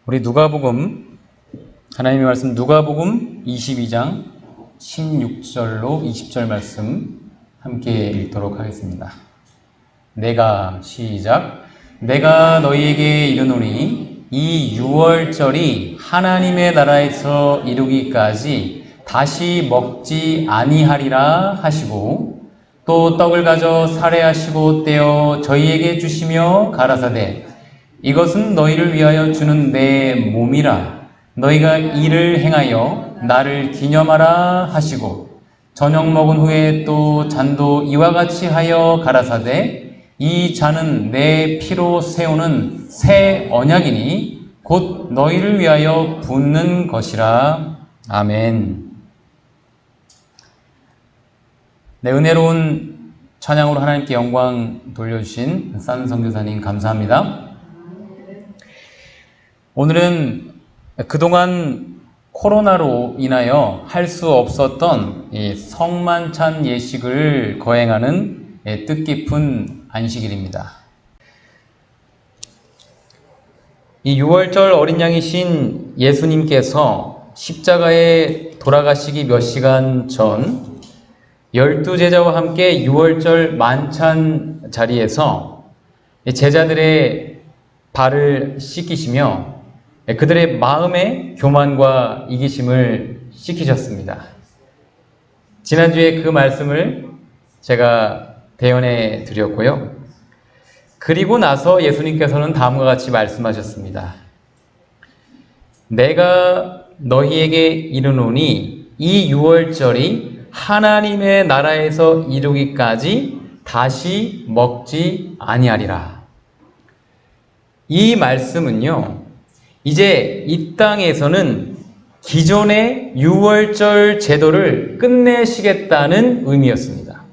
우리 누가복음, 하나님의 말씀 누가복음 22장 16절로 20절 말씀 함께 읽도록 하겠습니다. 시작. 내가 너희에게 이르노니 이 유월절이 하나님의 나라에서 이루기까지 다시 먹지 아니하리라 하시고, 또 떡을 가져 살해하시고 떼어 저희에게 주시며 가라사대, 이것은 너희를 위하여 주는 내 몸이라. 너희가 이를 행하여 나를 기념하라 하시고, 저녁 먹은 후에 또 잔도 이와 같이 하여 가라사대, 이 잔은 내 피로 세우는 새 언약이니 곧 너희를 위하여 붓는 것이라. 아멘. 네, 은혜로운 찬양으로 하나님께 영광 돌려주신 산 선교사님 감사합니다. 오늘은 그동안 코로나로 인하여 할 수 없었던 이 성만찬 예식을 거행하는 뜻깊은 안식일입니다. 이 유월절 어린 양이신 예수님께서 십자가에 돌아가시기 몇 시간 전 12제자와 함께 유월절 만찬 자리에서 제자들의 발을 씻기시며 그들의 마음의 교만과 이기심을 씻기셨습니다. 지난주에 그 말씀을 제가 대언해 드렸고요. 그리고 나서 예수님께서는 다음과 같이 말씀하셨습니다. 내가 너희에게 이르노니 이 유월절이 하나님의 나라에서 이루기까지 다시 먹지 아니하리라. 이 말씀은요, 이제 이 땅에서는 기존의 유월절 제도를 끝내시겠다는 의미였습니다.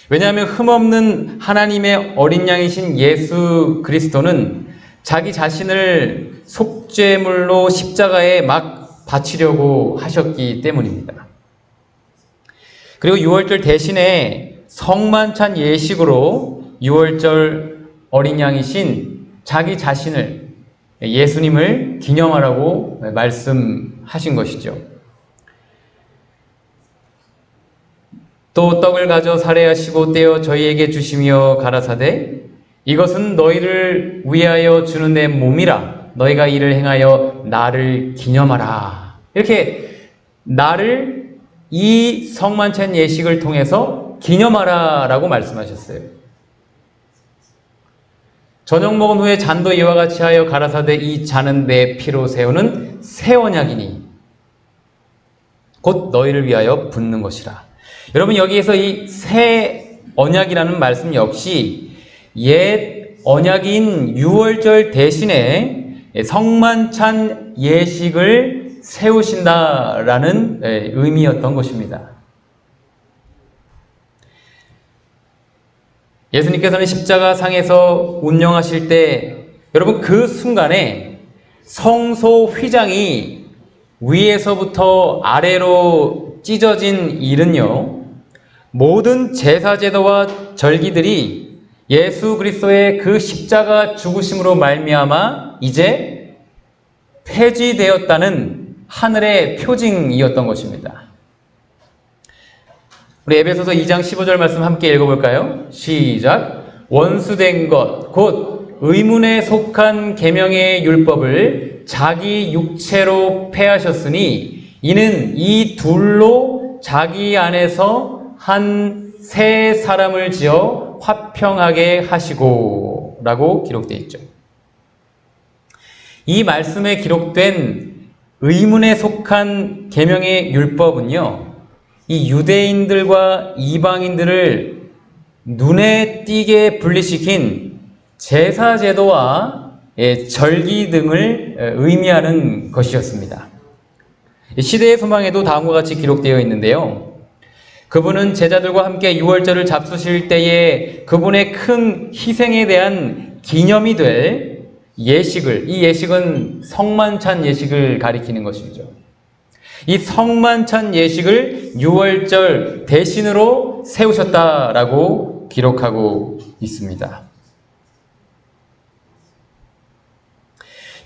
왜냐하면 흠없는 하나님의 어린 양이신 예수 그리스도는 자기 자신을 속죄물로 십자가에 막 바치려고 하셨기 때문입니다. 그리고 유월절 대신에 성만찬 예식으로 유월절 어린 양이신 자기 자신을, 예수님을 기념하라고 말씀하신 것이죠. 또 떡을 가져 살해하시고 떼어 저희에게 주시며 가라사대, 이것은 너희를 위하여 주는 내 몸이라. 너희가 이를 행하여 나를 기념하라. 이렇게 나를 이 성만찬 예식을 통해서 기념하라 라고 말씀하셨어요. 저녁 먹은 후에 잔도 이와 같이 하여 가라사대, 이 잔은 내 피로 세우는 새 언약이니 곧 너희를 위하여 붓는 것이라. 여러분, 여기에서 이 새 언약이라는 말씀 역시 옛 언약인 유월절 대신에 성만찬 예식을 세우신다라는 의미였던 것입니다. 예수님께서는 십자가상에서 운영하실 때 여러분, 그 순간에 성소 휘장이 위에서부터 아래로 찢어진 일은요, 모든 제사제도와 절기들이 예수 그리스도의 그 십자가 죽으심으로 말미암아 이제 폐지되었다는 하늘의 표징이었던 것입니다. 우리 에베소서 2장 15절 말씀 함께 읽어볼까요? 시작. 원수된 것 곧 의문에 속한 계명의 율법을 자기 육체로 폐하셨으니 이는 이 둘로 자기 안에서 한 새 사람을 지어 화평하게 하시고 라고 기록되어 있죠. 이 말씀에 기록된 의문에 속한 계명의 율법은요, 이 유대인들과 이방인들을 눈에 띄게 분리시킨 제사제도와 절기 등을 의미하는 것이었습니다. 시대의 소망에도 다음과 같이 기록되어 있는데요. 그분은 제자들과 함께 유월절을 잡수실 때에 그분의 큰 희생에 대한 기념이 될 예식을, 이 예식은 성만찬 예식을 가리키는 것이죠. 이 성만찬 예식을 유월절 대신으로 세우셨다라고 기록하고 있습니다.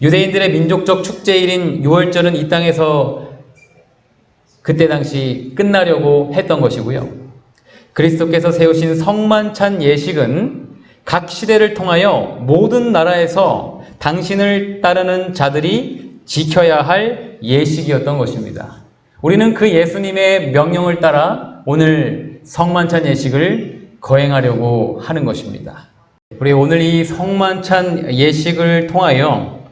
유대인들의 민족적 축제일인 유월절은 이 땅에서 그때 당시 끝나려고 했던 것이고요. 그리스도께서 세우신 성만찬 예식은 각 시대를 통하여 모든 나라에서 당신을 따르는 자들이 지켜야 할 예식이었던 것입니다. 우리는 그 예수님의 명령을 따라 오늘 성만찬 예식을 거행하려고 하는 것입니다. 우리 오늘 이 성만찬 예식을 통하여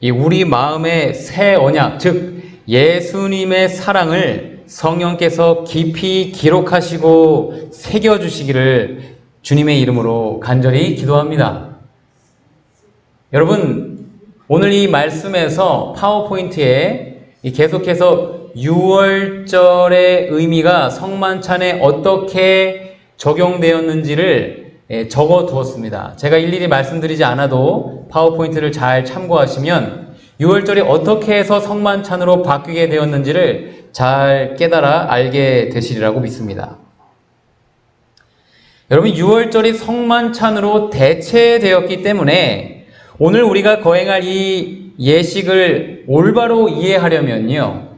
우리 마음의 새 언약, 즉 예수님의 사랑을 성령께서 깊이 기록하시고 새겨주시기를 주님의 이름으로 간절히 기도합니다. 여러분, 오늘 이 말씀에서 파워포인트에 계속해서 유월절의 의미가 성만찬에 어떻게 적용되었는지를 적어 두었습니다. 제가 일일이 말씀드리지 않아도 파워포인트를 잘 참고하시면 유월절이 어떻게 해서 성만찬으로 바뀌게 되었는지를 잘 깨달아 알게 되시리라고 믿습니다. 여러분, 유월절이 성만찬으로 대체되었기 때문에 오늘 우리가 거행할 이 예식을 올바로 이해하려면요,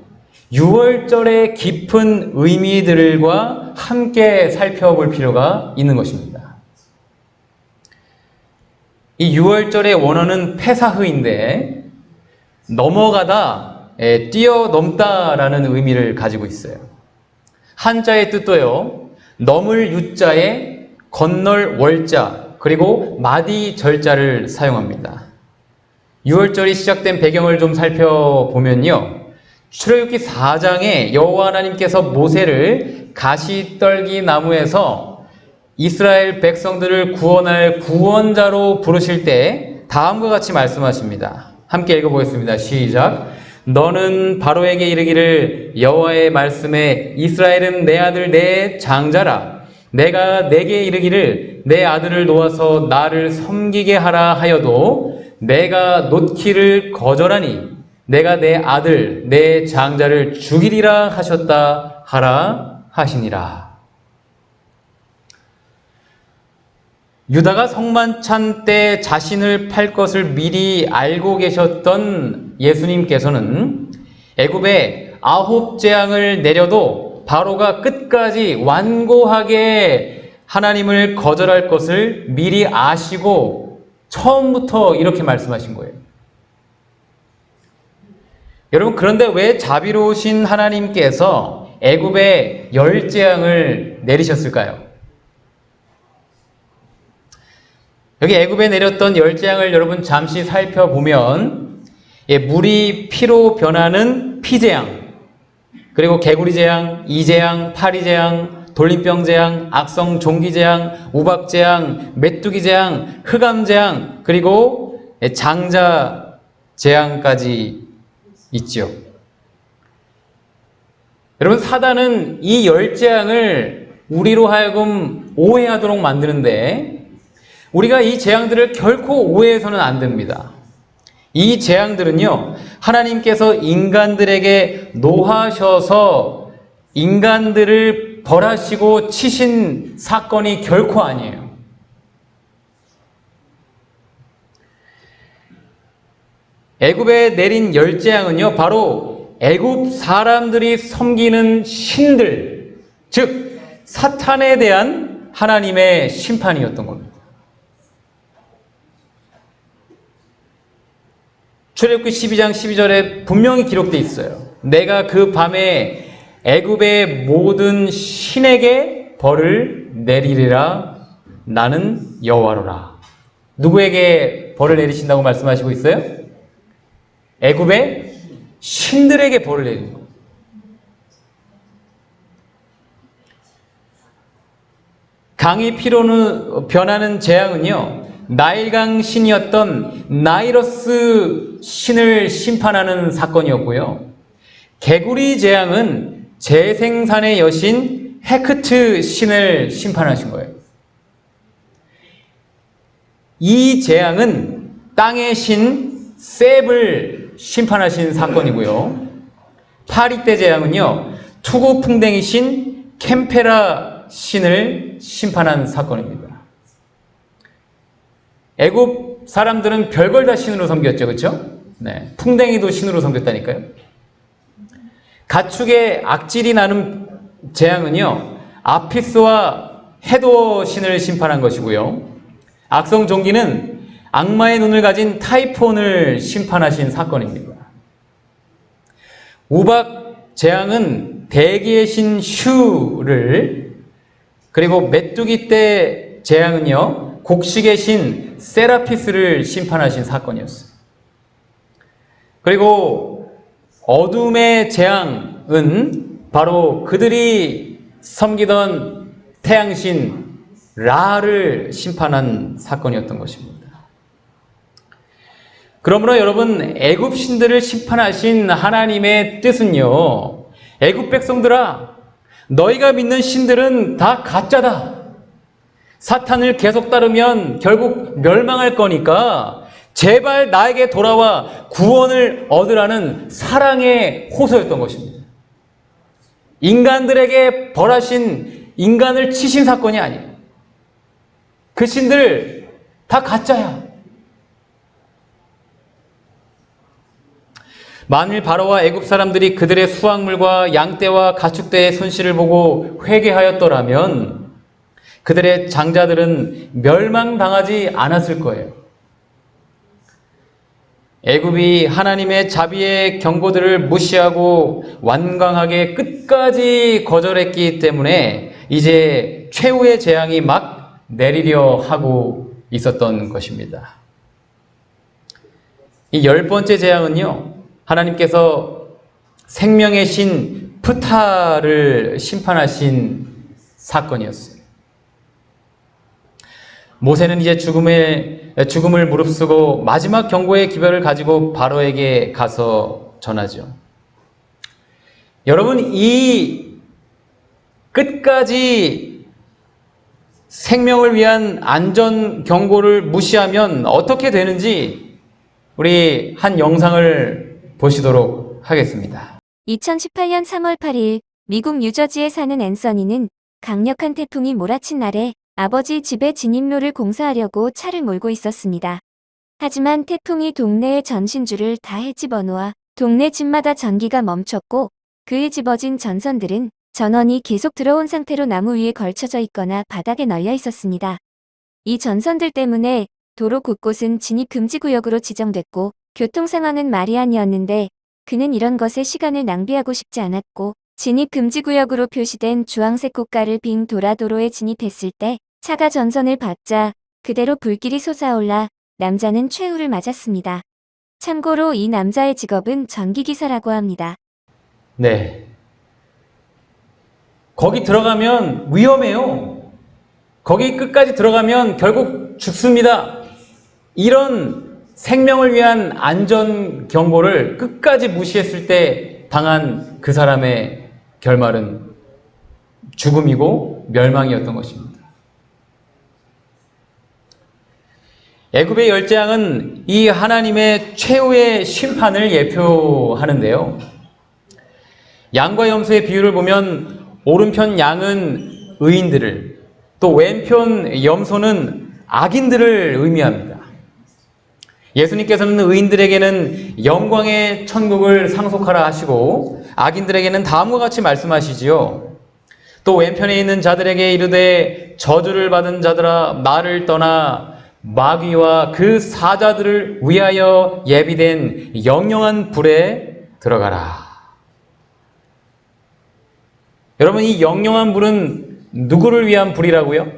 유월절의 깊은 의미들과 함께 살펴볼 필요가 있는 것입니다. 이 유월절의 원어는 페사흐인데 넘어가다, 뛰어넘다라는 의미를 가지고 있어요. 한자의 뜻도요, 넘을 유자에 건널 월자, 그리고 마디 절자를 사용합니다. 유월절이 시작된 배경을 좀 살펴보면요, 출애굽기 4장에 여호와 하나님께서 모세를 가시떨기 나무에서 이스라엘 백성들을 구원할 구원자로 부르실 때 다음과 같이 말씀하십니다. 함께 읽어보겠습니다. 시작. 너는 바로에게 이르기를 여호와의 말씀에 이스라엘은 내 아들 내 장자라. 내가 내게 이르기를 내 아들을 놓아서 나를 섬기게 하라 하여도 내가 놓기를 거절하니 내가 내 아들 내 장자를 죽이리라 하셨다 하라 하시니라. 유다가 성만찬 때 자신을 팔 것을 미리 알고 계셨던 예수님께서는 애굽에 9 재앙을 내려도 바로가 끝까지 완고하게 하나님을 거절할 것을 미리 아시고 처음부터 이렇게 말씀하신 거예요. 여러분, 그런데 왜 자비로우신 하나님께서 애굽에 10 재앙을 내리셨을까요? 여기 애굽에 내렸던 10 재앙을 여러분 잠시 살펴보면, 물이 피로 변하는 피재앙, 그리고 개구리 재앙, 이재앙, 파리 재앙, 돌림병 재앙, 악성 종기 재앙, 우박 재앙, 메뚜기 재앙, 흑암 재앙, 그리고 장자 재앙까지 있죠. 여러분, 사단은 이 10 재앙을 우리로 하여금 오해하도록 만드는데, 우리가 이 재앙들을 결코 오해해서는 안 됩니다. 이 재앙들은요, 하나님께서 인간들에게 노하셔서 인간들을 벌하시고 치신 사건이 결코 아니에요. 애굽에 내린 10 재앙은요, 바로 애굽 사람들이 섬기는 신들, 즉 사탄에 대한 하나님의 심판이었던 겁니다. 출애굽기 12장 12절에 분명히 기록되어 있어요. 내가 그 밤에 애굽의 모든 신에게 벌을 내리리라. 나는 여호와로라. 누구에게 벌을 내리신다고 말씀하시고 있어요? 애굽의 신들에게 벌을 내리는 겁니다. 강이 피로 변하는 재앙은요, 나일강 신이었던 나이러스 신을 심판하는 사건이었고요. 개구리 재앙은 재생산의 여신 헤크트 신을 심판하신 거예요. 이 재앙은 땅의 신 셉을 심판하신 사건이고요. 파리떼 재앙은요, 투구풍뎅이 신 캠페라 신을 심판한 사건입니다. 애굽 사람들은 별걸 다 신으로 섬겼죠, 그렇죠? 네, 풍뎅이도 신으로 섬겼다니까요. 가축의 악질이 나는 재앙은요, 아피스와 헤도어 신을 심판한 것이고요. 악성 종기는 악마의 눈을 가진 타이폰을 심판하신 사건입니다. 우박 재앙은 대기의 신 슈를, 그리고 메뚜기 때 재앙은요, 곡식의 신 세라피스를 심판하신 사건이었어요. 그리고 어둠의 재앙은 바로 그들이 섬기던 태양신 라를 심판한 사건이었던 것입니다. 그러므로 여러분, 애굽 신들을 심판하신 하나님의 뜻은요, 애굽 백성들아, 너희가 믿는 신들은 다 가짜다. 사탄을 계속 따르면 결국 멸망할 거니까 제발 나에게 돌아와 구원을 얻으라는 사랑의 호소였던 것입니다. 인간들에게 벌하신, 인간을 치신 사건이 아니에요. 그 신들 다 가짜야. 만일 바로와 애굽 사람들이 그들의 수확물과 양떼와 가축대의 손실을 보고 회개하였더라면 그들의 장자들은 멸망당하지 않았을 거예요. 애굽이 하나님의 자비의 경고들을 무시하고 완강하게 끝까지 거절했기 때문에 이제 최후의 재앙이 막 내리려 하고 있었던 것입니다. 이 10번째 재앙은요, 하나님께서 생명의 신 프타를 심판하신 사건이었어요. 모세는 이제 죽음을 무릅쓰고 마지막 경고의 기별을 가지고 바로에게 가서 전하죠. 여러분, 이 끝까지 생명을 위한 안전 경고를 무시하면 어떻게 되는지 우리 한 영상을 보시도록 하겠습니다. 2018년 3월 8일 미국 뉴저지에 사는 앤서니는 강력한 태풍이 몰아친 날에 아버지 집에 진입로를 공사하려고 차를 몰고 있었습니다. 하지만 태풍이 동네의 전신줄을 다 헤집어 놓아 동네 집마다 전기가 멈췄고 그에 집어진 전선들은 전원이 계속 들어온 상태로 나무 위에 걸쳐져 있거나 바닥에 널려 있었습니다. 이 전선들 때문에 도로 곳곳은 진입 금지 구역으로 지정됐고 교통 상황은 말이 아니었는데 그는 이런 것에 시간을 낭비하고 싶지 않았고 진입 금지 구역으로 표시된 주황색 고가를 빙 돌아 도로에 진입했을 때 차가 전선을 받자 그대로 불길이 솟아올라 남자는 최후를 맞았습니다. 참고로 이 남자의 직업은 전기기사라고 합니다. 네. 거기 들어가면 위험해요. 거기 끝까지 들어가면 결국 죽습니다. 이런 생명을 위한 안전 경고를 끝까지 무시했을 때 당한 그 사람의 결말은 죽음이고 멸망이었던 것입니다. 애굽의 열재앙은 이 하나님의 최후의 심판을 예표하는데요. 양과 염소의 비유를 보면 오른편 양은 의인들을, 또 왼편 염소는 악인들을 의미합니다. 예수님께서는 의인들에게는 영광의 천국을 상속하라 하시고 악인들에게는 다음과 같이 말씀하시지요. 또 왼편에 있는 자들에게 이르되 저주를 받은 자들아 나를 떠나 마귀와 그 사자들을 위하여 예비된 영영한 불에 들어가라. 여러분, 이 영영한 불은 누구를 위한 불이라고요?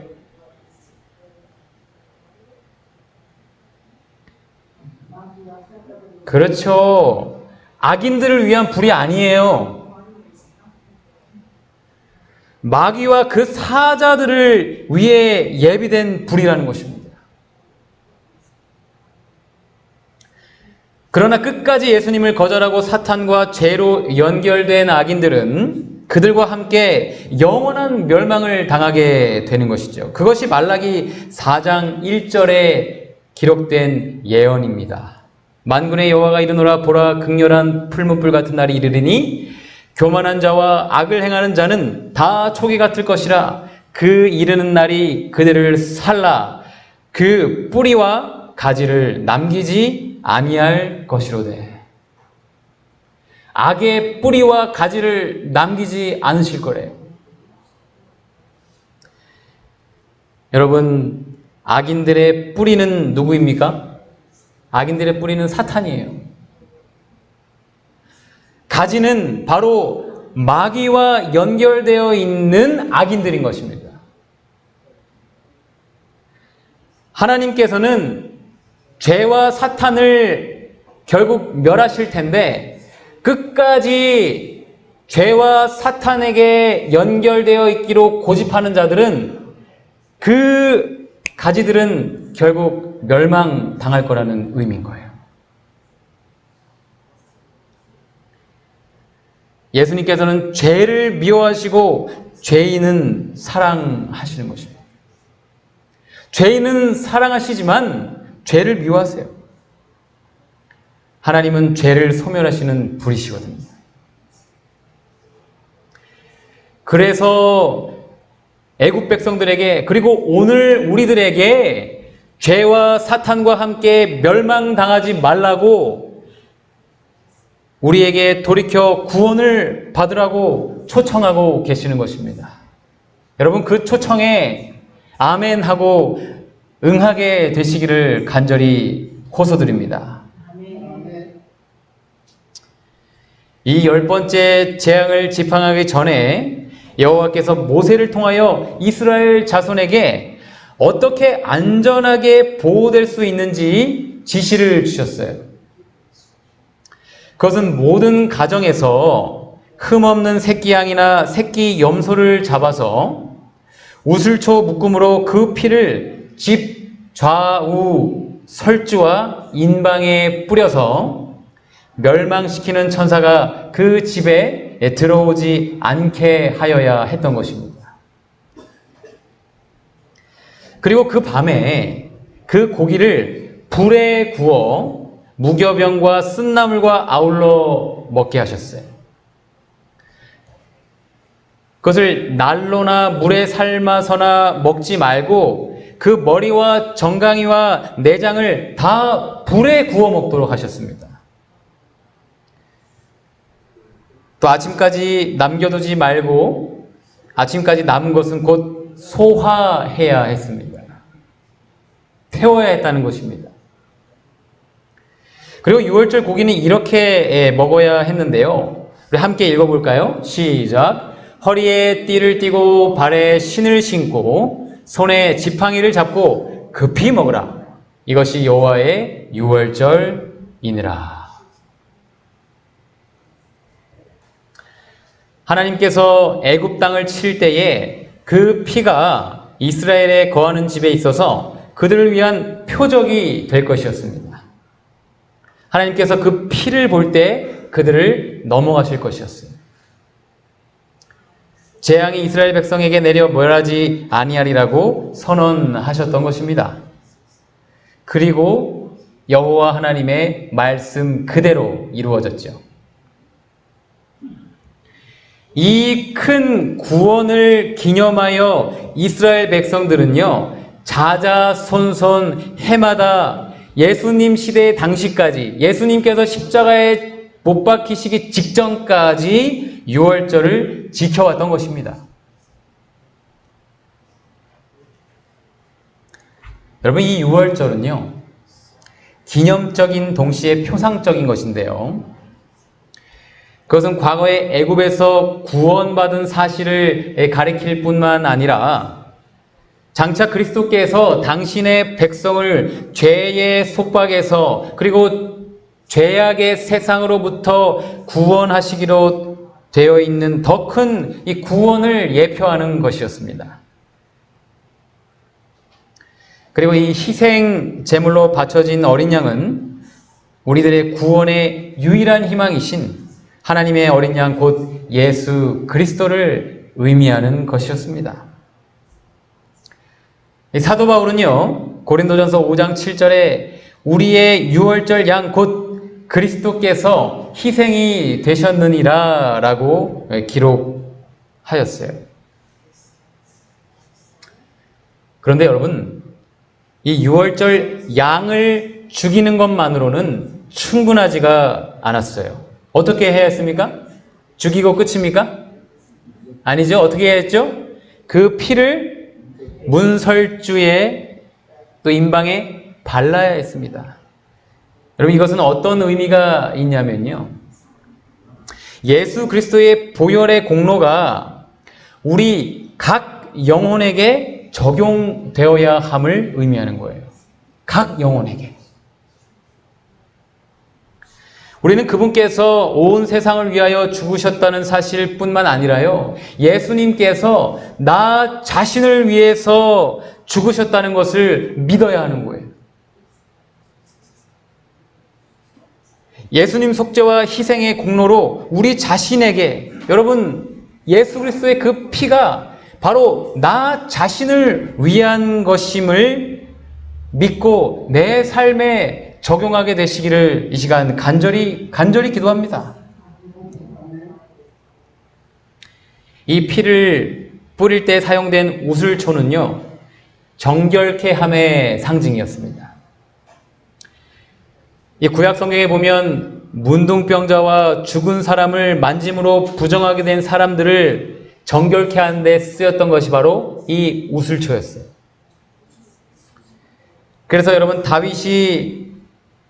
그렇죠. 악인들을 위한 불이 아니에요. 마귀와 그 사자들을 위해 예비된 불이라는 것입니다. 그러나 끝까지 예수님을 거절하고 사탄과 죄로 연결된 악인들은 그들과 함께 영원한 멸망을 당하게 되는 것이죠. 그것이 말라기 4장 1절에 기록된 예언입니다. 만군의 여호와가 이르노라 보라 극렬한 풀무불 같은 날이 이르리니 교만한 자와 악을 행하는 자는 다 초기 같을 것이라. 그 이르는 날이 그들을 살라 그 뿌리와 가지를 남기지 아니할 것이로되 악의 뿌리와 가지를 남기지 않으실 거래요. 여러분, 악인들의 뿌리는 누구입니까? 악인들의 뿌리는 사탄이에요. 가지는 바로 마귀와 연결되어 있는 악인들인 것입니다. 하나님께서는 죄와 사탄을 결국 멸하실 텐데 끝까지 죄와 사탄에게 연결되어 있기로 고집하는 자들은 그 가지들은 결국 멸망당할 거라는 의미인 거예요. 예수님께서는 죄를 미워하시고 죄인은 사랑하시는 것입니다. 죄인은 사랑하시지만 죄를 미워하세요. 하나님은 죄를 소멸하시는 분이시거든요. 그래서 애굽 백성들에게 그리고 오늘 우리들에게 죄와 사탄과 함께 멸망당하지 말라고 우리에게 돌이켜 구원을 받으라고 초청하고 계시는 것입니다. 여러분, 그 초청에 아멘 하고 응하게 되시기를 간절히 호소드립니다. 이 10번째 재앙을 지팡하기 전에 여호와께서 모세를 통하여 이스라엘 자손에게 어떻게 안전하게 보호될 수 있는지 지시를 주셨어요. 그것은 모든 가정에서 흠없는 새끼 양이나 새끼 염소를 잡아서 우슬초 묶음으로 그 피를 집 좌우 설주와 인방에 뿌려서 멸망시키는 천사가 그 집에 들어오지 않게 하여야 했던 것입니다. 그리고 그 밤에 그 고기를 불에 구워 무교병과 쓴나물과 아울러 먹게 하셨어요. 그것을 난로나 물에 삶아서나 먹지 말고 그 머리와 정강이와 내장을 다 불에 구워 먹도록 하셨습니다. 또 아침까지 남겨두지 말고 아침까지 남은 것은 곧 소화해야 했습니다. 태워야 했다는 것입니다. 그리고 6월절 고기는 이렇게 먹어야 했는데요. 우리 함께 읽어볼까요? 시작. 허리에 띠를 띠고 발에 신을 신고 손에 지팡이를 잡고 급히 먹으라. 이것이 여호와의 6월절이니라. 하나님께서 애굽 땅을 칠 때에 그 피가 이스라엘에 거하는 집에 있어서 그들을 위한 표적이 될 것이었습니다. 하나님께서 그 피를 볼 때 그들을 넘어가실 것이었어요. 재앙이 이스라엘 백성에게 내려 멸하지 아니하리라고 선언하셨던 것입니다. 그리고 여호와 하나님의 말씀 그대로 이루어졌죠. 이 큰 구원을 기념하여 이스라엘 백성들은요, 자자손손 해마다 예수님 시대 당시까지, 예수님께서 십자가에 못 박히시기 직전까지 6월절을 지켜왔던 것입니다. 여러분, 이 6월절은요, 기념적인 동시에 표상적인 것인데요. 그것은 과거에 애굽에서 구원받은 사실을 가리킬 뿐만 아니라 장차 그리스도께서 당신의 백성을 죄의 속박에서 그리고 죄악의 세상으로부터 구원하시기로 되어 있는 더 큰 이 구원을 예표하는 것이었습니다. 그리고 이 희생 제물로 바쳐진 어린 양은 우리들의 구원의 유일한 희망이신 하나님의 어린 양 곧 예수 그리스도를 의미하는 것이었습니다. 사도 바울은요, 고린도전서 5장 7절에 우리의 유월절 양 곧 그리스도께서 희생이 되셨느니라 라고 기록하였어요. 그런데 여러분, 이 유월절 양을 죽이는 것만으로는 충분하지가 않았어요. 어떻게 해야 했습니까? 죽이고 끝입니까? 아니죠. 어떻게 했죠? 그 피를 문설주에 또 임방에 발라야 했습니다. 여러분, 이것은 어떤 의미가 있냐면요, 예수 그리스도의 보혈의 공로가 우리 각 영혼에게 적용되어야 함을 의미하는 거예요. 각 영혼에게. 우리는 그분께서 온 세상을 위하여 죽으셨다는 사실뿐만 아니라요, 예수님께서 나 자신을 위해서 죽으셨다는 것을 믿어야 하는 거예요. 예수님 속죄와 희생의 공로로 우리 자신에게, 여러분, 예수 그리스도의 그 피가 바로 나 자신을 위한 것임을 믿고 내 삶에 적용하게 되시기를 이 시간 간절히 기도합니다. 이 피를 뿌릴 때 사용된 우슬초는요, 정결케 함의 상징이었습니다. 이 구약 성경에 보면 문둥병자와 죽은 사람을 만짐으로 부정하게 된 사람들을 정결케 하는 데 쓰였던 것이 바로 이 우슬초였어요. 그래서 여러분, 다윗이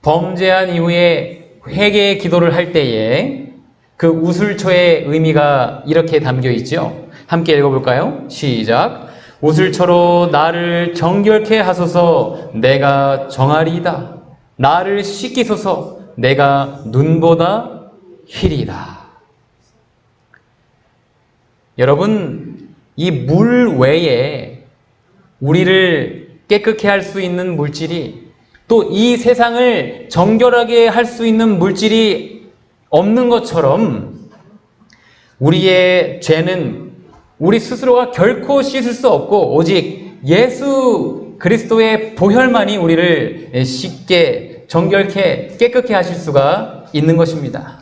범죄한 이후에 회개의 기도를 할 때에 그 우슬초의 의미가 이렇게 담겨 있죠. 함께 읽어볼까요? 시작. 우슬초로 나를 정결케 하소서. 내가 정하리이다. 나를 씻기소서. 내가 눈보다 희리이다. 여러분, 이 물 외에 우리를 깨끗게 할 수 있는 물질이, 또 이 세상을 정결하게 할 수 있는 물질이 없는 것처럼, 우리의 죄는 우리 스스로가 결코 씻을 수 없고 오직 예수 그리스도의 보혈만이 우리를 씻게, 정결케, 깨끗게 하실 수가 있는 것입니다.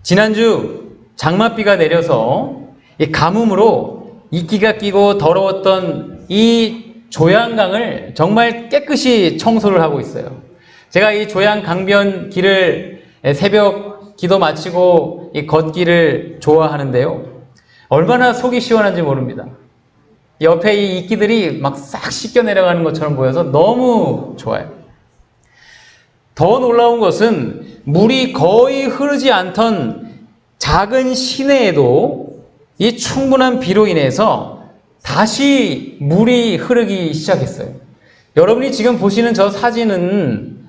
지난주 장맛비가 내려서 이 가뭄으로 이끼가 끼고 더러웠던 이 조양강을 정말 깨끗이 청소를 하고 있어요. 제가 이 조양강변 길을 새벽 기도 마치고 이 걷기를 좋아하는데요, 얼마나 속이 시원한지 모릅니다. 옆에 이 이끼들이 막 싹 씻겨 내려가는 것처럼 보여서 너무 좋아요. 더 놀라운 것은 물이 거의 흐르지 않던 작은 시내에도 이 충분한 비로 인해서 다시 물이 흐르기 시작했어요. 여러분이 지금 보시는 저 사진은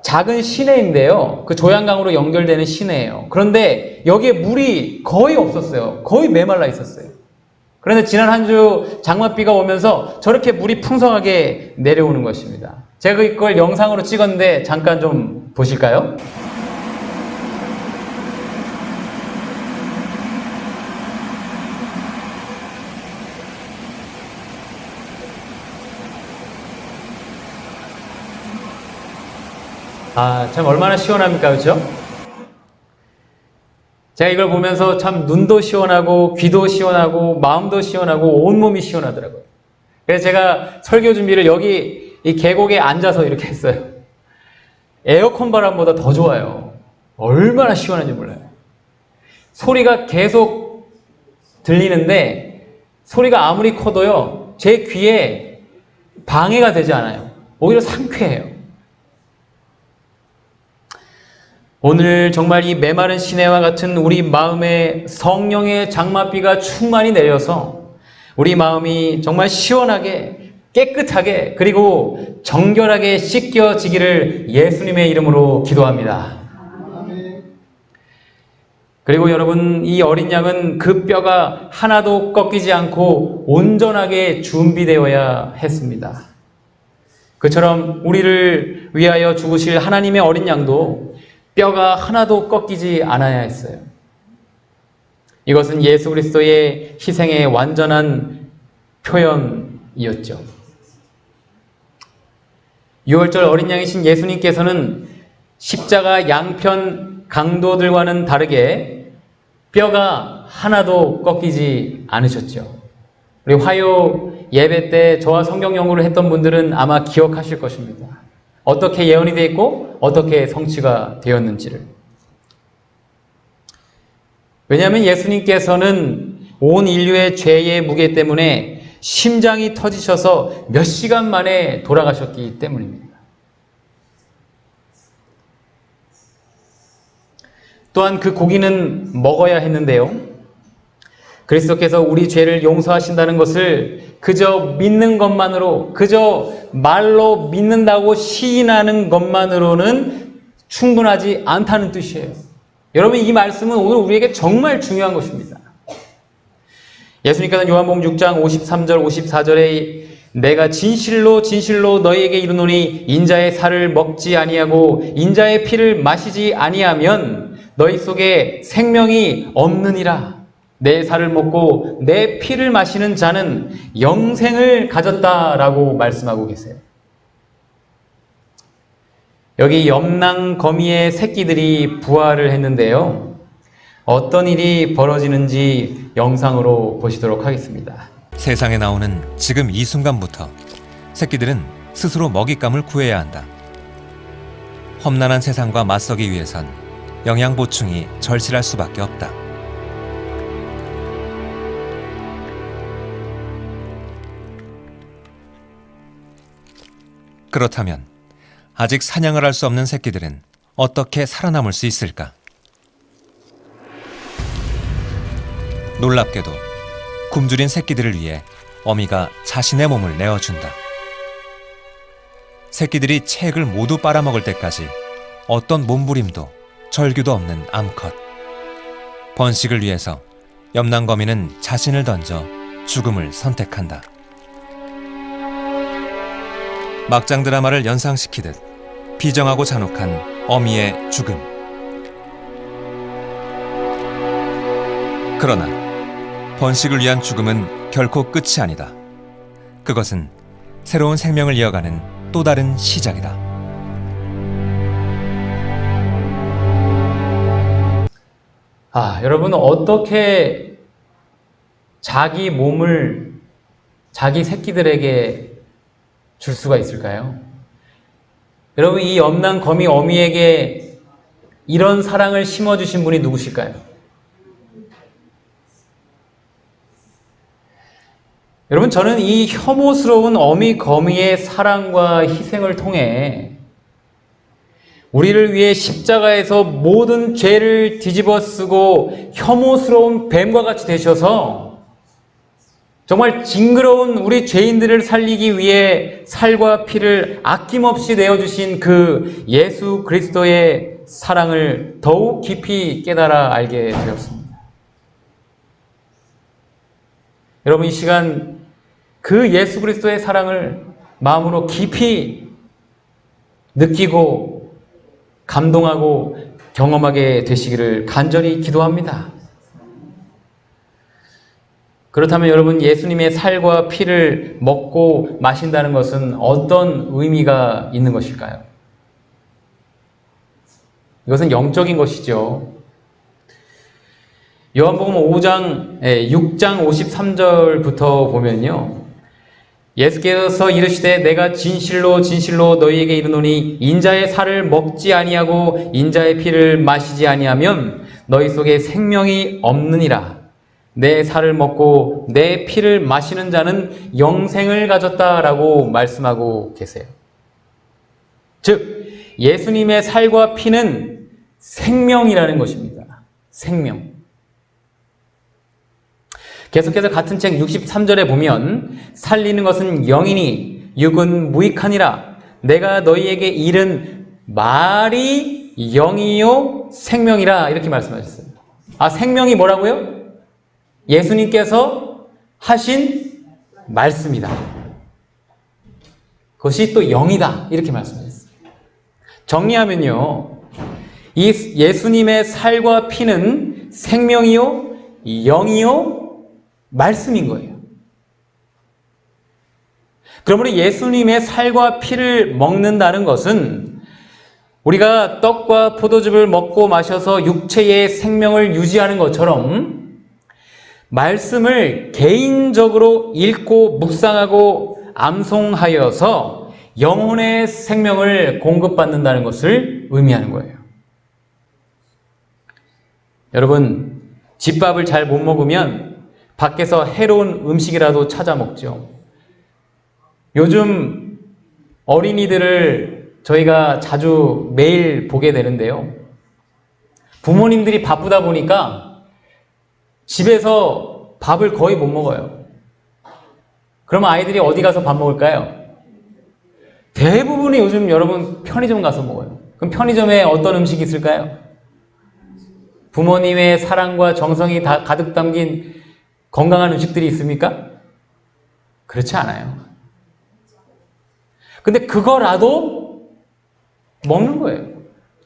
작은 시내인데요, 그 조양강으로 연결되는 시내예요. 그런데 여기에 물이 거의 없었어요. 거의 메말라 있었어요. 그런데 지난 한 주 장맛비가 오면서 저렇게 물이 풍성하게 내려오는 것입니다. 제가 이걸 영상으로 찍었는데 잠깐 좀 보실까요? 참 얼마나 시원합니까, 그렇죠? 제가 이걸 보면서 참 눈도 시원하고 귀도 시원하고 마음도 시원하고 온몸이 시원하더라고요. 그래서 제가 설교 준비를 여기 이 계곡에 앉아서 이렇게 했어요. 에어컨 바람보다 더 좋아요. 얼마나 시원한지 몰라요. 소리가 계속 들리는데 소리가 아무리 커도요, 제 귀에 방해가 되지 않아요. 오히려 상쾌해요. 오늘 정말 이 메마른 시내와 같은 우리 마음에 성령의 장맛비가 충만히 내려서 우리 마음이 정말 시원하게, 깨끗하게, 그리고 정결하게 씻겨지기를 예수님의 이름으로 기도합니다. 그리고 여러분, 이 어린 양은 그 뼈가 하나도 꺾이지 않고 온전하게 준비되어야 했습니다. 그처럼 우리를 위하여 죽으실 하나님의 어린 양도 뼈가 하나도 꺾이지 않아야 했어요. 이것은 예수 그리스도의 희생의 완전한 표현이었죠. 유월절 어린 양이신 예수님께서는 십자가 양편 강도들과는 다르게 뼈가 하나도 꺾이지 않으셨죠. 우리 화요 예배 때 저와 성경 연구를 했던 분들은 아마 기억하실 것입니다. 어떻게 예언이 되어 있고 어떻게 성취가 되었는지를. 왜냐하면 예수님께서는 온 인류의 죄의 무게 때문에 심장이 터지셔서 몇 시간 만에 돌아가셨기 때문입니다. 또한 그 고기는 먹어야 했는데요. 그리스도께서 우리 죄를 용서하신다는 것을 그저 믿는 것만으로, 그저 말로 믿는다고 시인하는 것만으로는 충분하지 않다는 뜻이에요. 여러분, 이 말씀은 오늘 우리에게 정말 중요한 것입니다. 예수님께서는 요한복음 6장 53절 54절에 내가 진실로 진실로 너희에게 이르노니 인자의 살을 먹지 아니하고 인자의 피를 마시지 아니하면 너희 속에 생명이 없느니라. 내 살을 먹고 내 피를 마시는 자는 영생을 가졌다라고 말씀하고 계세요. 여기 염낭거미의 새끼들이 부활을 했는데요. 어떤 일이 벌어지는지 영상으로 보시도록 하겠습니다. 세상에 나오는 지금 이 순간부터 새끼들은 스스로 먹잇감을 구해야 한다. 험난한 세상과 맞서기 위해선 영양 보충이 절실할 수밖에 없다. 그렇다면 아직 사냥을 할 수 없는 새끼들은 어떻게 살아남을 수 있을까? 놀랍게도 굶주린 새끼들을 위해 어미가 자신의 몸을 내어준다. 새끼들이 체액을 모두 빨아먹을 때까지 어떤 몸부림도 절규도 없는 암컷. 번식을 위해서 염낭거미는 자신을 던져 죽음을 선택한다. 막장 드라마를 연상시키듯 비정하고 잔혹한 어미의 죽음. 그러나 번식을 위한 죽음은 결코 끝이 아니다. 그것은 새로운 생명을 이어가는 또 다른 시작이다. 여러분, 어떻게 자기 몸을 자기 새끼들에게 줄 수가 있을까요? 여러분, 이 염낭거미 어미에게 이런 사랑을 심어주신 분이 누구실까요? 여러분, 저는 이 혐오스러운 어미거미의 사랑과 희생을 통해 우리를 위해 십자가에서 모든 죄를 뒤집어 쓰고 혐오스러운 뱀과 같이 되셔서 정말 징그러운 우리 죄인들을 살리기 위해 살과 피를 아낌없이 내어주신 그 예수 그리스도의 사랑을 더욱 깊이 깨달아 알게 되었습니다. 여러분, 이 시간 그 예수 그리스도의 사랑을 마음으로 깊이 느끼고 감동하고 경험하게 되시기를 간절히 기도합니다. 그렇다면 여러분, 예수님의 살과 피를 먹고 마신다는 것은 어떤 의미가 있는 것일까요? 이것은 영적인 것이죠. 요한복음 6장 53절부터 보면요. 예수께서 이르시되 내가 진실로 진실로 너희에게 이르노니 인자의 살을 먹지 아니하고 인자의 피를 마시지 아니하면 너희 속에 생명이 없느니라. 내 살을 먹고 내 피를 마시는 자는 영생을 가졌다라고 말씀하고 계세요. 즉, 예수님의 살과 피는 생명이라는 것입니다. 생명. 계속해서 같은 책 63절에 보면 살리는 것은 영이니 육은 무익하니라. 내가 너희에게 이른 말이 영이요 생명이라 이렇게 말씀하셨어요. 생명이 뭐라고요? 예수님께서 하신 말씀이다. 그것이 또 영이다. 이렇게 말씀하셨어요. 정리하면요. 이 예수님의 살과 피는 생명이요, 영이요, 말씀인 거예요. 그러므로 예수님의 살과 피를 먹는다는 것은 우리가 떡과 포도즙을 먹고 마셔서 육체의 생명을 유지하는 것처럼 말씀을 개인적으로 읽고 묵상하고 암송하여서 영혼의 생명을 공급받는다는 것을 의미하는 거예요. 여러분, 집밥을 잘 못 먹으면 밖에서 해로운 음식이라도 찾아 먹죠. 요즘 어린이들을 저희가 자주 매일 보게 되는데요. 부모님들이 바쁘다 보니까 집에서 밥을 거의 못 먹어요. 그러면 아이들이 어디 가서 밥 먹을까요? 대부분이 요즘 여러분 편의점 가서 먹어요. 그럼 편의점에 어떤 음식이 있을까요? 부모님의 사랑과 정성이 다 가득 담긴 건강한 음식들이 있습니까? 그렇지 않아요. 근데 그거라도 먹는 거예요.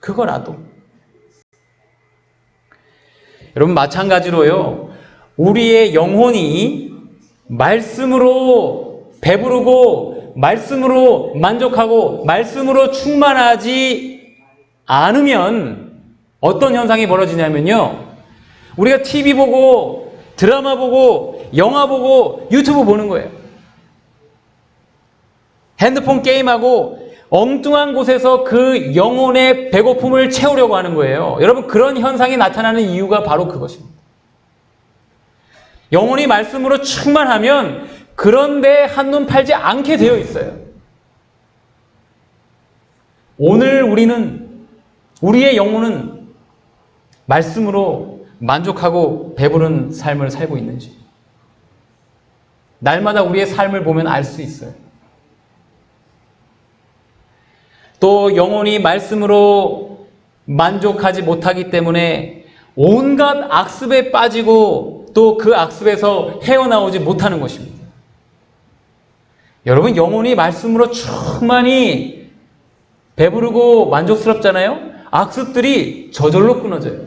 그거라도. 여러분, 마찬가지로요, 우리의 영혼이 말씀으로 배부르고 말씀으로 만족하고 말씀으로 충만하지 않으면 어떤 현상이 벌어지냐면요, 우리가 TV 보고 드라마 보고 영화 보고 유튜브 보는 거예요. 핸드폰 게임하고 엉뚱한 곳에서 그 영혼의 배고픔을 채우려고 하는 거예요. 여러분, 그런 현상이 나타나는 이유가 바로 그것입니다. 영혼이 말씀으로 충만하면 그런데 한눈 팔지 않게 되어 있어요. 오늘 우리의 영혼은 말씀으로 만족하고 배부른 삶을 살고 있는지 날마다 우리의 삶을 보면 알 수 있어요. 또 영혼이 말씀으로 만족하지 못하기 때문에 온갖 악습에 빠지고 또 그 악습에서 헤어나오지 못하는 것입니다. 여러분, 영혼이 말씀으로 충만히 배부르고 만족스럽잖아요? 악습들이 저절로 끊어져요.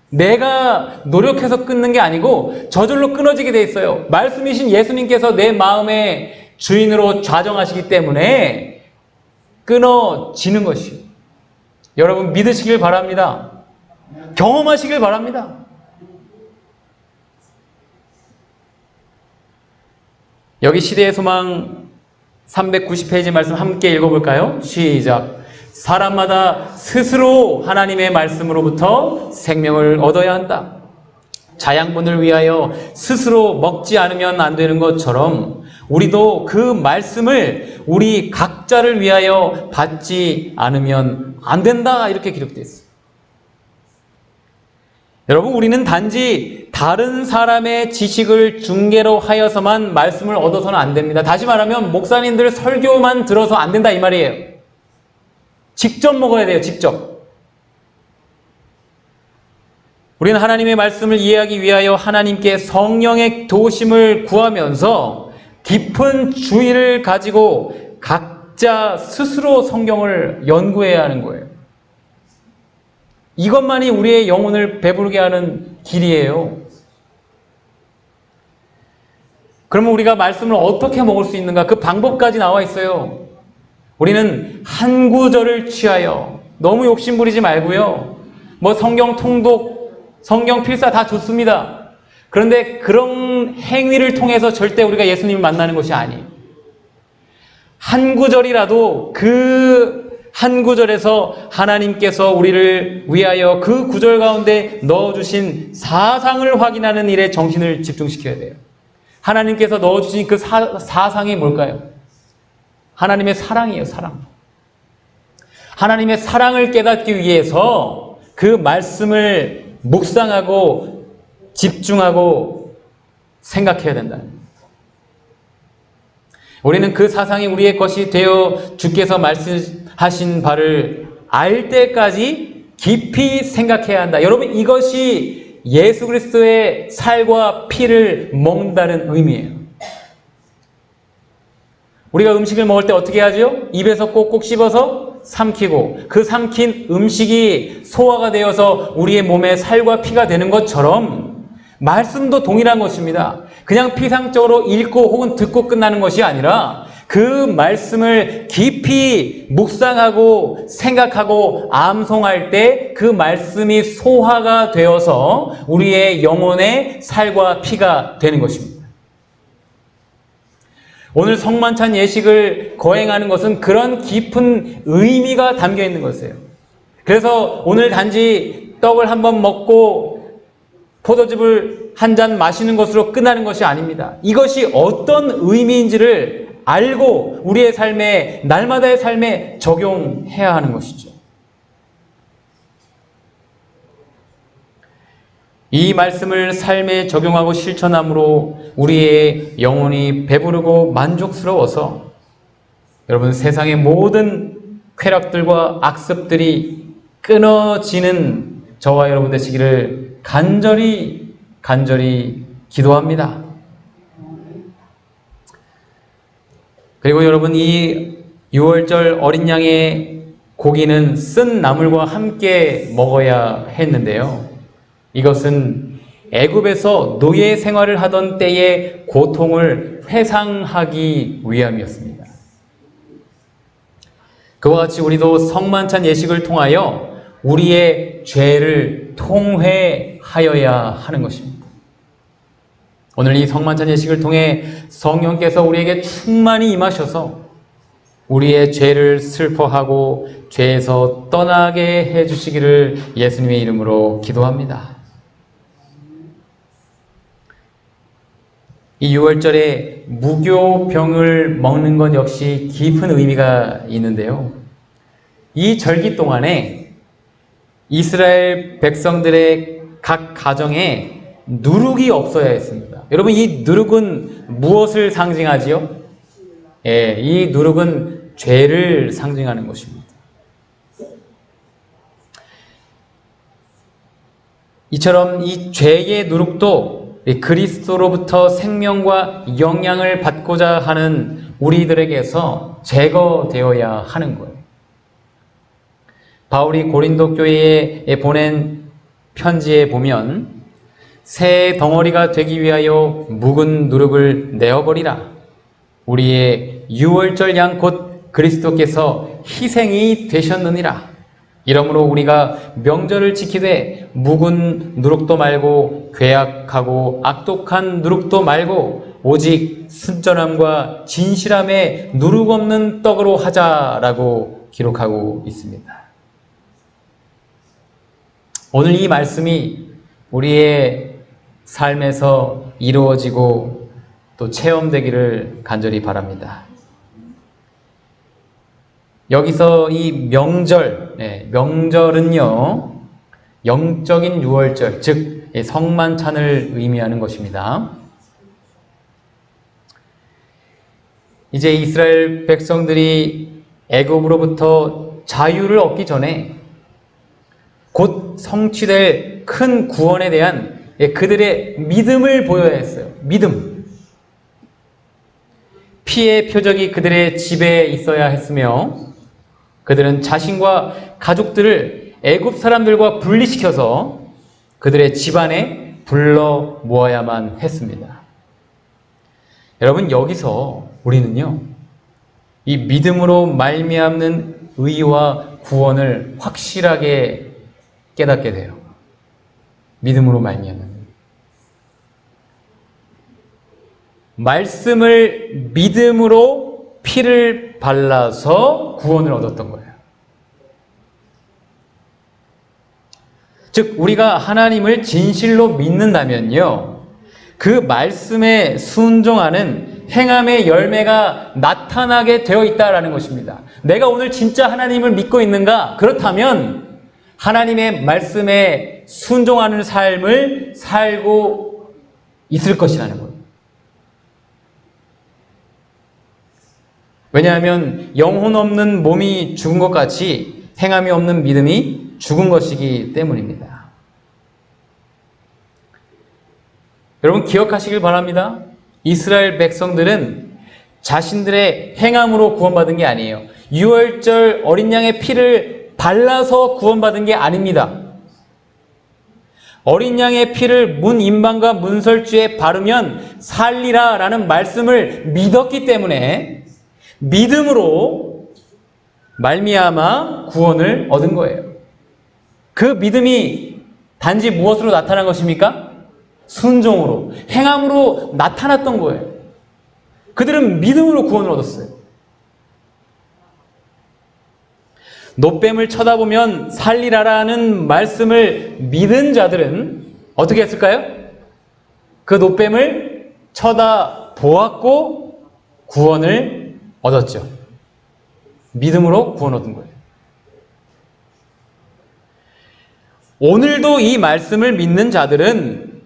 내가 노력해서 끊는 게 아니고 저절로 끊어지게 돼 있어요. 말씀이신 예수님께서 내 마음의 주인으로 좌정하시기 때문에 끊어지는 것이요. 여러분, 믿으시길 바랍니다. 경험하시길 바랍니다. 여기 시대의 소망 390페이지 말씀 함께 읽어볼까요? 시작. 사람마다 스스로 하나님의 말씀으로부터 생명을 얻어야 한다. 자양분을 위하여 스스로 먹지 않으면 안 되는 것처럼 우리도 그 말씀을 우리 각자를 위하여 받지 않으면 안 된다, 이렇게 기록되어 있어요. 여러분, 우리는 단지 다른 사람의 지식을 중개로 하여서만 말씀을 얻어서는 안 됩니다. 다시 말하면 목사님들 설교만 들어서 안 된다, 이 말이에요. 직접 먹어야 돼요. 직접. 우리는 하나님의 말씀을 이해하기 위하여 하나님께 성령의 도우심을 구하면서 깊은 주의를 가지고 각자 스스로 성경을 연구해야 하는 거예요. 이것만이 우리의 영혼을 배부르게 하는 길이에요. 그러면 우리가 말씀을 어떻게 먹을 수 있는가? 그 방법까지 나와 있어요. 우리는 한 구절을 취하여, 너무 욕심부리지 말고요. 뭐 성경 통독, 성경 필사 다 좋습니다. 그런데 그런 행위를 통해서 절대 우리가 예수님을 만나는 것이 아니에요. 한 구절이라도 그 한 구절에서 하나님께서 우리를 위하여 그 구절 가운데 넣어주신 사상을 확인하는 일에 정신을 집중시켜야 돼요. 하나님께서 넣어주신 그 사상이 뭘까요? 하나님의 사랑이에요. 사랑. 하나님의 사랑을 깨닫기 위해서 그 말씀을 묵상하고 집중하고 생각해야 된다. 우리는 그 사상이 우리의 것이 되어 주께서 말씀하신 바를 알 때까지 깊이 생각해야 한다. 여러분, 이것이 예수 그리스도의 살과 피를 먹는다는 의미예요. 우리가 음식을 먹을 때 어떻게 하죠? 입에서 꼭꼭 씹어서 삼키고, 그 삼킨 음식이 소화가 되어서 우리의 몸에 살과 피가 되는 것처럼 말씀도 동일한 것입니다. 그냥 피상적으로 읽고 혹은 듣고 끝나는 것이 아니라 그 말씀을 깊이 묵상하고 생각하고 암송할 때 그 말씀이 소화가 되어서 우리의 영혼의 살과 피가 되는 것입니다. 오늘 성만찬 예식을 거행하는 것은 그런 깊은 의미가 담겨 있는 것이에요. 그래서 오늘 단지 떡을 한번 먹고 포도즙을 한 잔 마시는 것으로 끝나는 것이 아닙니다. 이것이 어떤 의미인지를 알고 우리의 삶에, 날마다의 삶에 적용해야 하는 것이죠. 이 말씀을 삶에 적용하고 실천함으로 우리의 영혼이 배부르고 만족스러워서 여러분 세상의 모든 쾌락들과 악습들이 끊어지는 저와 여러분 되시기를 간절히 기도합니다. 그리고 여러분 이 6월절 어린 양의 고기는 쓴 나물과 함께 먹어야 했는데요. 이것은 애굽에서 노예 생활을 하던 때의 고통을 회상하기 위함이었습니다. 그와 같이 우리도 성만찬 예식을 통하여 우리의 죄를 통회하여야 하는 것입니다. 오늘 이 성만찬 예식을 통해 성령께서 우리에게 충만히 임하셔서 우리의 죄를 슬퍼하고 죄에서 떠나게 해주시기를 예수님의 이름으로 기도합니다. 이 6월절에 무교병을 먹는 것 역시 깊은 의미가 있는데요. 이 절기 동안에 이스라엘 백성들의 각 가정에 누룩이 없어야 했습니다. 여러분 이 누룩은 무엇을 상징하지요? 이 누룩은 죄를 상징하는 것입니다. 이처럼 이 죄의 누룩도 그리스도로부터 생명과 영향을 받고자 하는 우리들에게서 제거되어야 하는 거예요. 바울이 고린도 교회에 보낸 편지에 보면 새 덩어리가 되기 위하여 묵은 누룩을 내어버리라. 우리의 유월절 양 곧 그리스도께서 희생이 되셨느니라. 이러므로 우리가 명절을 지키되 묵은 누룩도 말고 괴악하고 악독한 누룩도 말고 오직 순전함과 진실함에 누룩 없는 떡으로 하자라고 기록하고 있습니다. 오늘 이 말씀이 우리의 삶에서 이루어지고 또 체험되기를 간절히 바랍니다. 여기서 이 명절, 명절은요, 영적인 유월절, 즉 성만찬을 의미하는 것입니다. 이제 이스라엘 백성들이 애굽으로부터 자유를 얻기 전에 곧 성취될 큰 구원에 대한 그들의 믿음을 보여야 했어요. 믿음. 피의 표적이 그들의 집에 있어야 했으며 그들은 자신과 가족들을 애굽 사람들과 분리시켜서 그들의 집안에 불러 모아야만 했습니다. 여러분 여기서 우리는요 이 믿음으로 말미암는 의와 구원을 확실하게 깨닫게 돼요. 믿음으로 말미암는 말씀을 믿음으로 피를 발라서 구원을 얻었던 거예요. 즉 우리가 하나님을 진실로 믿는다면요 그 말씀에 순종하는 행함의 열매가 나타나게 되어 있다라는 것입니다. 내가 오늘 진짜 하나님을 믿고 있는가? 그렇다면 하나님의 말씀에 순종하는 삶을 살고 있을 것이라는 거예요. 왜냐하면 영혼 없는 몸이 죽은 것 같이 행함이 없는 믿음이 죽은 것이기 때문입니다. 여러분 기억하시길 바랍니다. 이스라엘 백성들은 자신들의 행함으로 구원받은 게 아니에요. 유월절 어린 양의 피를 발라서 구원받은 게 아닙니다. 어린 양의 피를 문 임방과 문설주에 바르면 살리라 라는 말씀을 믿었기 때문에 믿음으로 말미암아 구원을 얻은 거예요. 그 믿음이 단지 무엇으로 나타난 것입니까? 순종으로, 행함으로 나타났던 거예요. 그들은 믿음으로 구원을 얻었어요. 노뱀을 쳐다보면 살리라라는 말씀을 믿은 자들은 어떻게 했을까요? 그 노뱀을 쳐다보았고 구원을 얻었죠. 믿음으로 구원 얻은 거예요. 오늘도 이 말씀을 믿는 자들은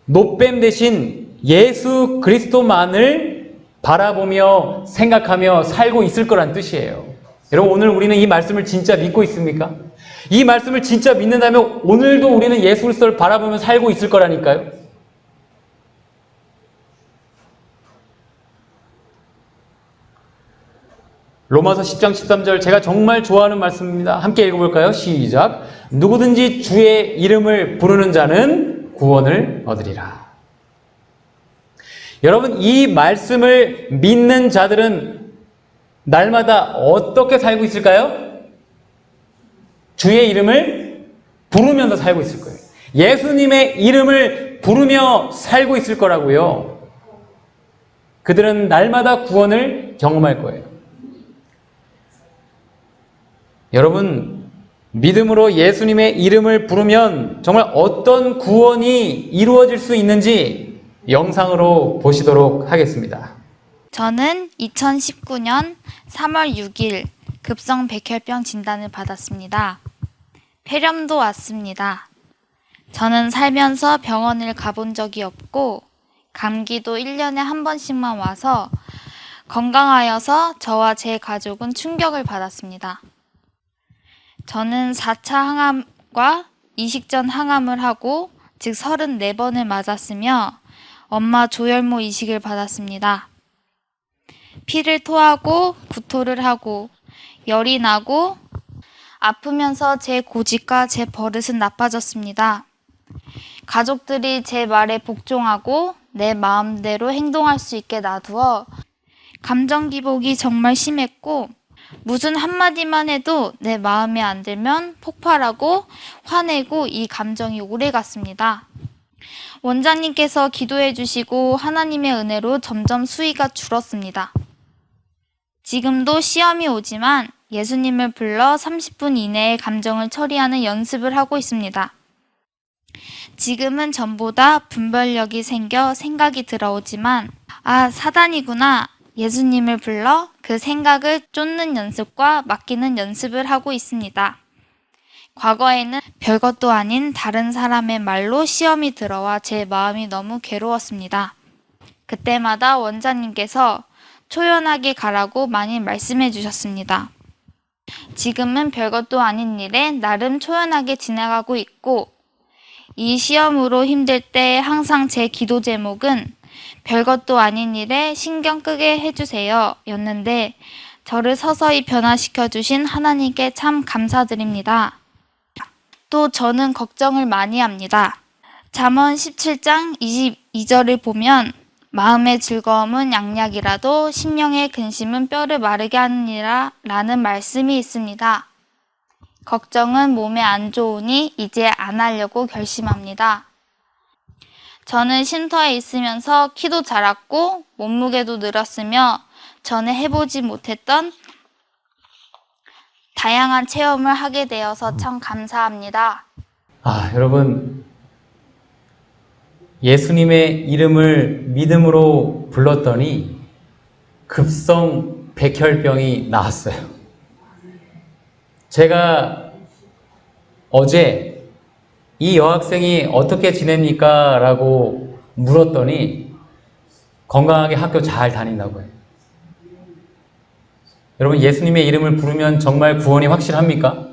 노뱀 대신 예수 그리스도만을 바라보며 생각하며 살고 있을 거란 뜻이에요. 여러분, 오늘 우리는 이 말씀을 진짜 믿고 있습니까? 이 말씀을 진짜 믿는다면 오늘도 우리는 예수 그리스도를 바라보며 살고 있을 거라니까요. 로마서 10장 13절, 제가 정말 좋아하는 말씀입니다. 함께 읽어볼까요? 시작. 누구든지 주의 이름을 부르는 자는 구원을 얻으리라. 여러분, 이 말씀을 믿는 자들은 날마다 어떻게 살고 있을까요? 주의 이름을 부르면서 살고 있을 거예요. 예수님의 이름을 부르며 살고 있을 거라고요. 그들은 날마다 구원을 경험할 거예요. 여러분, 믿음으로 예수님의 이름을 부르면 정말 어떤 구원이 이루어질 수 있는지 영상으로 보시도록 하겠습니다. 저는 2019년 3월 6일 급성 백혈병 진단을 받았습니다. 폐렴도 왔습니다. 저는 살면서 병원을 가본 적이 없고 감기도 1년에 한 번씩만 와서 건강하여서 저와 제 가족은 충격을 받았습니다. 저는 4차 항암과 이식전 항암을 하고 즉 34번을 맞았으며 엄마 조혈모 이식을 받았습니다. 피를 토하고 구토를 하고 열이 나고 아프면서 제 고집과 제 버릇은 나빠졌습니다. 가족들이 제 말에 복종하고 내 마음대로 행동할 수 있게 놔두어 감정 기복이 정말 심했고 무슨 한마디만 해도 내 마음에 안 들면 폭발하고 화내고 이 감정이 오래 갔습니다. 원장님께서 기도해 주시고 하나님의 은혜로 점점 수위가 줄었습니다. 지금도 시험이 오지만 예수님을 불러 30분 이내에 감정을 처리하는 연습을 하고 있습니다. 지금은 전보다 분별력이 생겨 생각이 들어오지만 사단이구나. 예수님을 불러 그 생각을 쫓는 연습과 맡기는 연습을 하고 있습니다. 과거에는 별것도 아닌 다른 사람의 말로 시험이 들어와 제 마음이 너무 괴로웠습니다. 그때마다 원장님께서 초연하게 가라고 많이 말씀해 주셨습니다. 지금은 별것도 아닌 일에 나름 초연하게 지나가고 있고 이 시험으로 힘들 때 항상 제 기도 제목은 별것도 아닌 일에 신경 끄게 해주세요 였는데 저를 서서히 변화시켜 주신 하나님께 참 감사드립니다. 또 저는 걱정을 많이 합니다. 잠언 17장 22절을 보면 마음의 즐거움은 양약이라도 심령의 근심은 뼈를 마르게 하느니라 라는 말씀이 있습니다. 걱정은 몸에 안 좋으니 이제 안 하려고 결심합니다. 저는 쉼터에 있으면서 키도 자랐고 몸무게도 늘었으며 전에 해보지 못했던 다양한 체험을 하게 되어서 참 감사합니다. 여러분, 예수님의 이름을 믿음으로 불렀더니 급성 백혈병이 나았어요. 제가 어제 이 여학생이 어떻게 지냅니까? 라고 물었더니 건강하게 학교 잘 다닌다고 해요. 여러분, 예수님의 이름을 부르면 정말 구원이 확실합니까?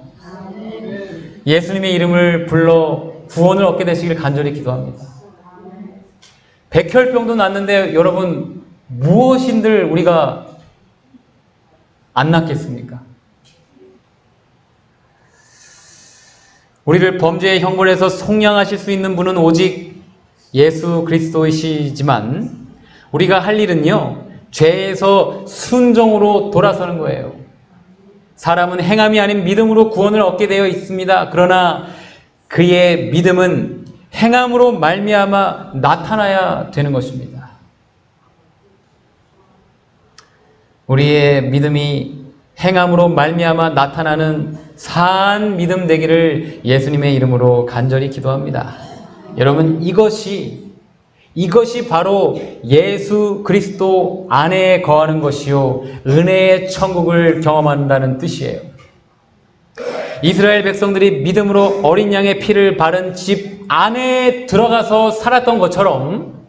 예수님의 이름을 불러 구원을 얻게 되시길 간절히 기도합니다. 백혈병도 났는데 여러분, 무엇인들 우리가 안 낫겠습니까? 우리를 범죄의 형벌에서 속량하실 수 있는 분은 오직 예수 그리스도이시지만 우리가 할 일은요, 죄에서 순종으로 돌아서는 거예요. 사람은 행함이 아닌 믿음으로 구원을 얻게 되어 있습니다. 그러나 그의 믿음은 행함으로 말미암아 나타나야 되는 것입니다. 우리의 믿음이 행함으로 말미암아 나타나는 사한 믿음 되기를 예수님의 이름으로 간절히 기도합니다. 여러분, 이것이 바로 예수 그리스도 안에 거하는 것이요 은혜의 천국을 경험한다는 뜻이에요. 이스라엘 백성들이 믿음으로 어린 양의 피를 바른 집 안에 들어가서 살았던 것처럼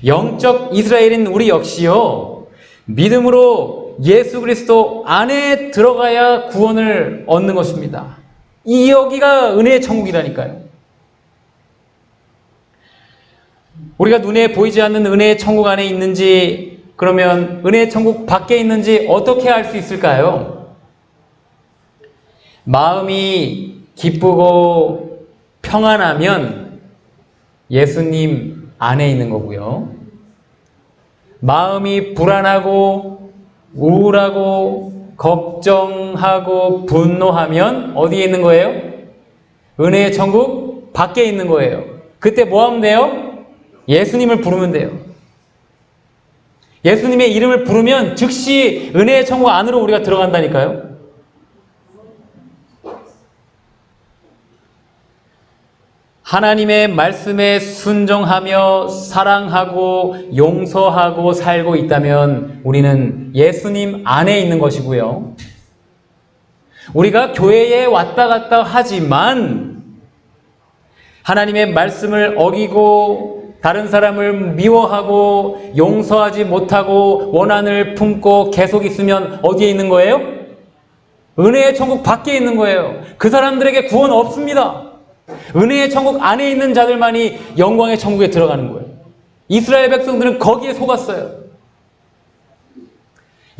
영적 이스라엘인 우리 역시요 믿음으로 예수 그리스도 안에 들어가야 구원을 얻는 것입니다. 여기가 은혜의 천국이라니까요. 우리가 눈에 보이지 않는 은혜의 천국 안에 있는지, 그러면 은혜의 천국 밖에 있는지 어떻게 알 수 있을까요? 마음이 기쁘고 평안하면 예수님 안에 있는 거고요. 마음이 불안하고 우울하고 걱정하고 분노하면 어디에 있는 거예요? 은혜의 천국 밖에 있는 거예요. 그때 뭐 하면 돼요? 예수님을 부르면 돼요. 예수님의 이름을 부르면 즉시 은혜의 천국 안으로 우리가 들어간다니까요. 하나님의 말씀에 순종하며 사랑하고 용서하고 살고 있다면 우리는 예수님 안에 있는 것이고요. 우리가 교회에 왔다 갔다 하지만 하나님의 말씀을 어기고 다른 사람을 미워하고 용서하지 못하고 원한을 품고 계속 있으면 어디에 있는 거예요? 은혜의 천국 밖에 있는 거예요. 그 사람들에게 구원 없습니다. 은혜의 천국 안에 있는 자들만이 영광의 천국에 들어가는 거예요. 이스라엘 백성들은 거기에 속았어요.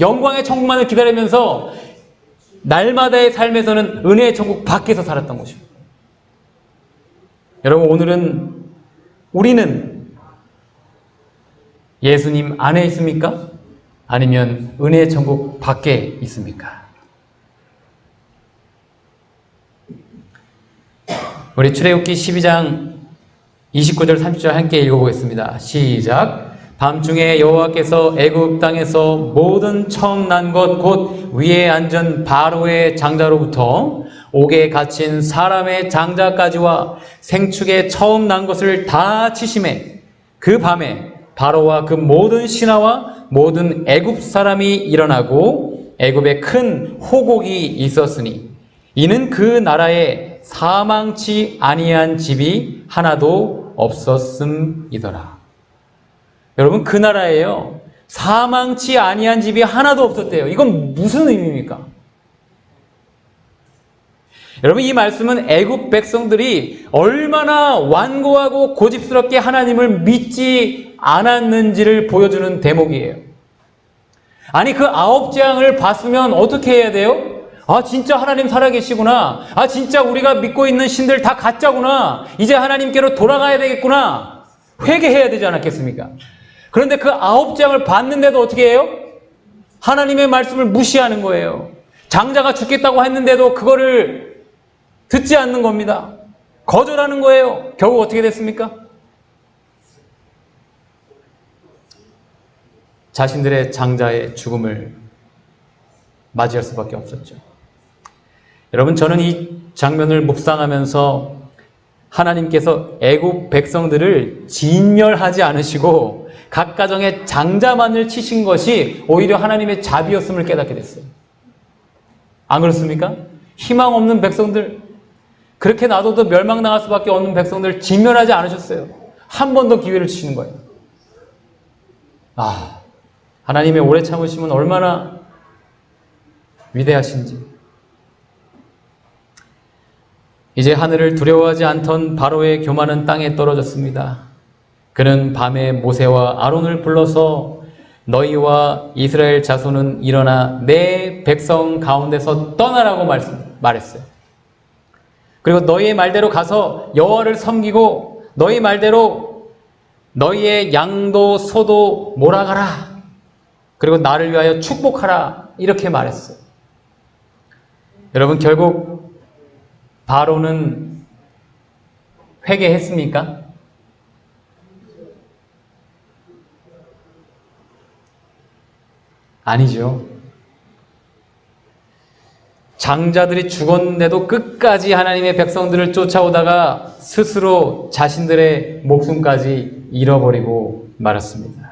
영광의 천국만을 기다리면서 날마다의 삶에서는 은혜의 천국 밖에서 살았던 것입니다. 여러분, 오늘은 우리는 예수님 안에 있습니까? 아니면 은혜의 천국 밖에 있습니까? 우리 출애굽기 12장 29절 30절 함께 읽어보겠습니다. 시작. 밤중에 여호와께서 애굽 땅에서 모든 처음 난 것 곧 위에 앉은 바로의 장자로부터 옥에 갇힌 사람의 장자까지와 생축에 처음 난 것을 다 치심해 그 밤에 바로와 그 모든 신하와 모든 애굽 사람이 일어나고 애굽에 큰 호곡이 있었으니 이는 그 나라에 사망치 아니한 집이 하나도 없었음이더라. 여러분, 그 나라에요 사망치 아니한 집이 하나도 없었대요. 이건 무슨 의미입니까? 여러분, 이 말씀은 애굽 백성들이 얼마나 완고하고 고집스럽게 하나님을 믿지 않았는지를 보여주는 대목이에요. 아니, 그 9재앙을 봤으면 어떻게 해야 돼요? 아, 진짜 하나님 살아계시구나. 아, 진짜 우리가 믿고 있는 신들 다 가짜구나. 이제 하나님께로 돌아가야 되겠구나. 회개해야 되지 않았겠습니까? 그런데 그 9재앙을 봤는데도 어떻게 해요? 하나님의 말씀을 무시하는 거예요. 장자가 죽겠다고 했는데도 그거를 듣지 않는 겁니다. 거절하는 거예요. 결국 어떻게 됐습니까? 자신들의 장자의 죽음을 맞이할 수밖에 없었죠. 여러분, 저는 이 장면을 묵상하면서 하나님께서 애굽 백성들을 진멸하지 않으시고 각 가정의 장자만을 치신 것이 오히려 하나님의 자비였음을 깨닫게 됐어요. 안 그렇습니까? 희망 없는 백성들, 그렇게 놔둬도 멸망당할 수밖에 없는 백성들 진멸하지 않으셨어요. 한 번 더 기회를 주시는 거예요. 아, 하나님의 오래 참으심은 얼마나 위대하신지. 이제 하늘을 두려워하지 않던 바로의 교만은 땅에 떨어졌습니다. 그는 밤에 모세와 아론을 불러서 너희와 이스라엘 자손은 일어나 내 백성 가운데서 떠나라고 말했어요. 그리고 너희의 말대로 가서 여호와를 섬기고 너희 말대로 너희의 양도 소도 몰아가라. 그리고 나를 위하여 축복하라 이렇게 말했어요. 여러분 결국 바로는 회개했습니까? 아니죠. 장자들이 죽었는데도 끝까지 하나님의 백성들을 쫓아오다가 스스로 자신들의 목숨까지 잃어버리고 말았습니다.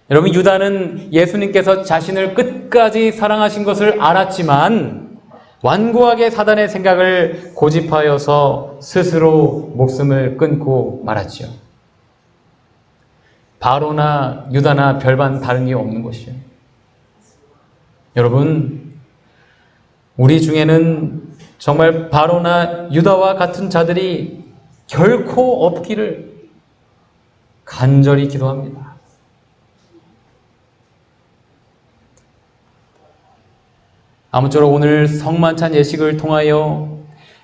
여러분, 유다는 예수님께서 자신을 끝까지 사랑하신 것을 알았지만 완고하게 사단의 생각을 고집하여서 스스로 목숨을 끊고 말았지요. 바로나 유다나 별반 다른 게 없는 것이요. 여러분, 우리 중에는 정말 바로나 유다와 같은 자들이 결코 없기를 간절히 기도합니다. 아무쪼록 오늘 성만찬 예식을 통하여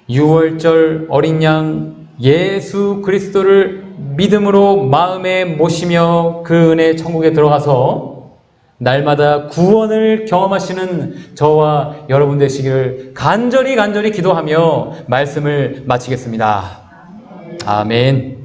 6월절 어린 양 예수 그리스도를 믿음으로 마음에 모시며 그 은혜 천국에 들어가서 날마다 구원을 경험하시는 저와 여러분 되시기를 간절히 기도하며 말씀을 마치겠습니다. 아멘.